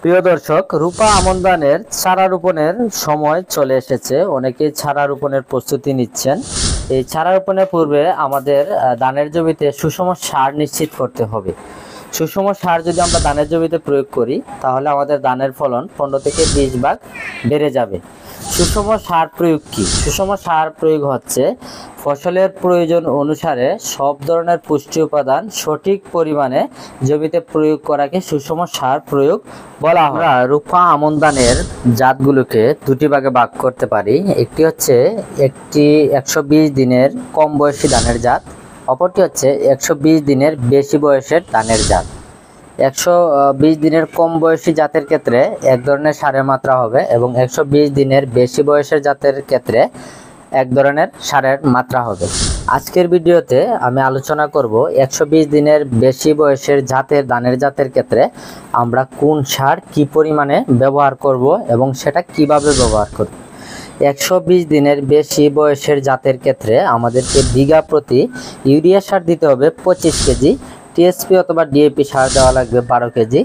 প্রিয় দর্শক, রূপা আমন ধানের চারা রোপণের সময় চলে এসেছে। অনেকেই চারা রোপণের প্রস্তুতি নিচ্ছেন। এই চারা রোপণের পূর্বে আমাদের ধানের জমিতে সুষম সার নিশ্চিত করতে হবে। সুষম সার যদি আমরা ধানের জমিতে প্রয়োগ করি, তাহলে আমাদের ধানের ফলন 15 থেকে 20 ভাগ বেড়ে যাবে। সুষম সার প্রয়োগ কি? সুষম সার প্রয়োগ হচ্ছে ফসলের প্রয়োজন অনুসারে সব ধরনের পুষ্টি উপাদান সঠিক পরিমাণে জমিতে প্রয়োগ করাকে সুষম সার প্রয়োগ বলা হয়। আমরা রূপা আমন ধানের জাতগুলোকে দুটি ভাগে ভাগ করতে পারি। একটি হচ্ছে 120 দিনের কম বয়সী ধানের জাত, অপরটি হচ্ছে 120 দিনের বেশি বয়সের ধানের জাত। 120 দিনের কম বয়সী জাতের ক্ষেত্রে এক ধরনের সারের মাত্রা হবে এবং 120 দিনের বেশি বয়সের জাতের ক্ষেত্রে এক ধরনের সারের মাত্রা হবে। আজকের ভিডিওতে আমি আলোচনা করব 120 দিনের বেশি বয়সের ধানের জাতের ক্ষেত্রে আমরা কোন সার কি পরিমাণে ব্যবহার করব এবং সেটা কিভাবে ব্যবহার করব। 120 দিনের বেশি বয়সের জাতের ক্ষেত্রে আমাদেরকে বিঘা প্রতি ইউরিয়া সার দিতে হবে 25 কেজি, টিএসপি অথবা ডিএপি সার দেওয়া লাগবে 12 কেজি,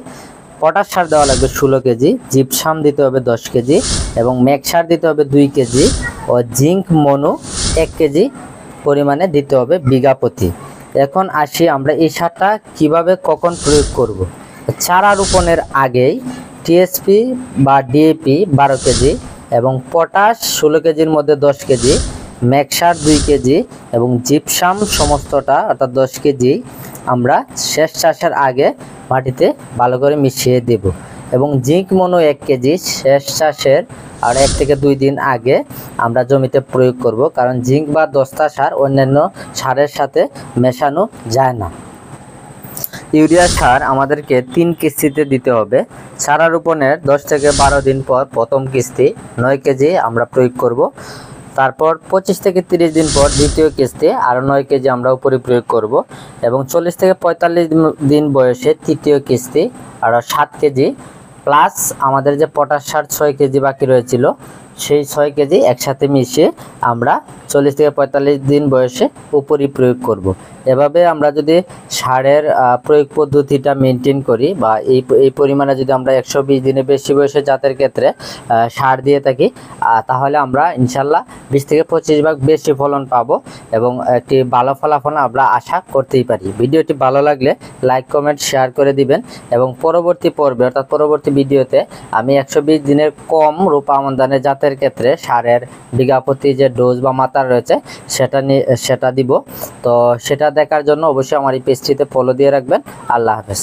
পটাশ সার দেওয়া লাগবে 16 কেজি, জিপসাম দিতে হবে 10 কেজি এবং ম্যাক সার দিতে হবে 2 কেজি ও জিঙ্ক মনো 1 কেজি পরিমাণে দিতে হবে বিঘা প্রতি। এখন আসি আমরা এই সারটা কিভাবে কখন প্রয়োগ করব। চারা রোপণের আগেই টিএসপি বা ডিএপি 12 কেজি এবং পটাশ 16 কেজির মধ্যে 10 কেজি, ম্যাক সার 2 কেজি এবং জিপসাম সমস্তটা অর্থাৎ 10 কেজি আমরা শেষ চাষের আগে মাটিতে ভালো করে মিশিয়ে দেব এবং জিঙ্ক মনো 1 কেজি শেষ চাষের আর 1 থেকে 2 দিন আগে আমরা জমিতে প্রয়োগ করব, কারণ জিঙ্ক বা দস্তা সার অন্যান্য সারের সাথে মেশানো যায় না। ইউরিয়া সার আমাদেরকে 3 কিস্তিতে দিতে হবে। চারা রোপণের 10 থেকে 12 দিন পর প্রথম কিস্তি 9 কেজি আমরা প্রয়োগ করব। তারপর 25 থেকে 30 দিন পর দ্বিতীয় কিস্তি আরও 9 কেজি আমরা উপরে প্রয়োগ করব এবং 40 থেকে 45 দিন বয়সে তৃতীয় কিস্তি আরও 7 কেজি প্লাস আমাদের যে পটাশ সার 6 কেজি বাকি রয়েছিল সেই 6 কেজি একসাথে মিশিয়ে আমরা 40 থেকে 45 দিন বয়সে উপরই প্রয়োগ করব। এভাবে আমরা যদি সারের প্রয়োগ পদ্ধতিটা মেনটেন করি বা এই পরিমাণে যদি আমরা 120 দিনে বেশি বয়সের জাতের ক্ষেত্রে সার দিয়ে থাকি, তাহলে আমরা ইনশাল্লাহ 20 থেকে 25 ভাগ বেশি ফলন পাবো এবং একটি ভালো ফলাফল আমরা আশা করতেই পারি। ভিডিওটি ভালো লাগলে লাইক কমেন্ট শেয়ার করে দিবেন এবং পরবর্তী পর্বে অর্থাৎ পরবর্তী ভিডিওতে আমি 120 দিনের কম রূপা আমন ধানের জাতের ক্ষেত্রে সারের বিঘা প্রতি যে ডোজ বা মাত্রা রয়েছে সেটা দিব। তো সেটা দেখার জন্য অবশ্যই আমার এই পেজটিতে ফলো দিয়ে রাখবেন। আল্লাহ হাফেজ।